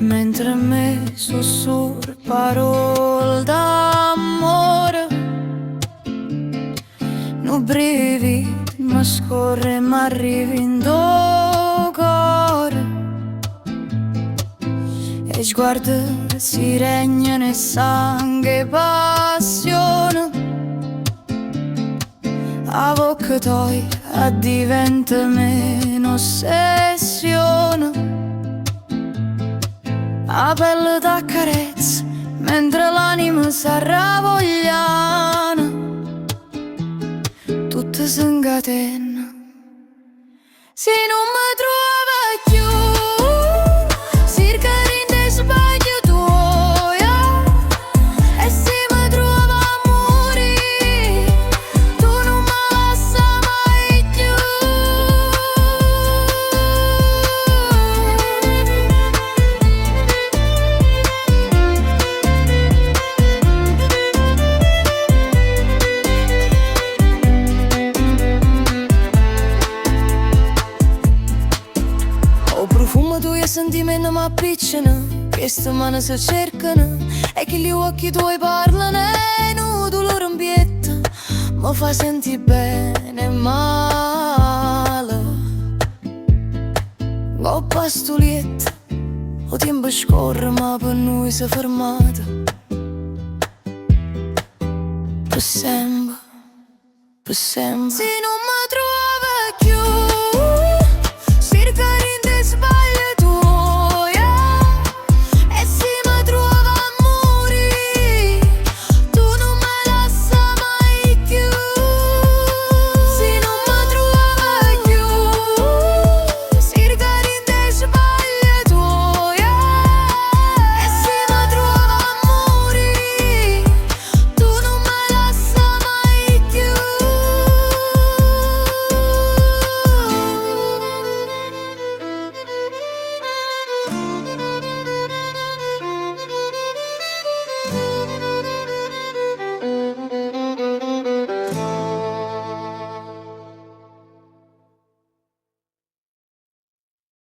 mentre me sussurra parole d'amore. Nu brivid mi scorre, m'arrivi in do cuore, e sguardo si regna nel sangue e passione. A bocca toi diventa meno ossessione. A pelle t'accarezza mentre l'anima s'arravogliana. Tutto s'incatenna se non mi trova più. Cercare in te sbaglio tuoi, e se mi trova amore tu non mi lascia mai più. O profumo tuo e sentimento mi appicciano, queste mani si cercano, e che gli occhi tuoi parlano, e un dolore ambietta mi fa sentire bene e male. Ho pastulietta, o tempo scorre ma per noi si è fermata. Per sempre, per sempre. Se non mi trovi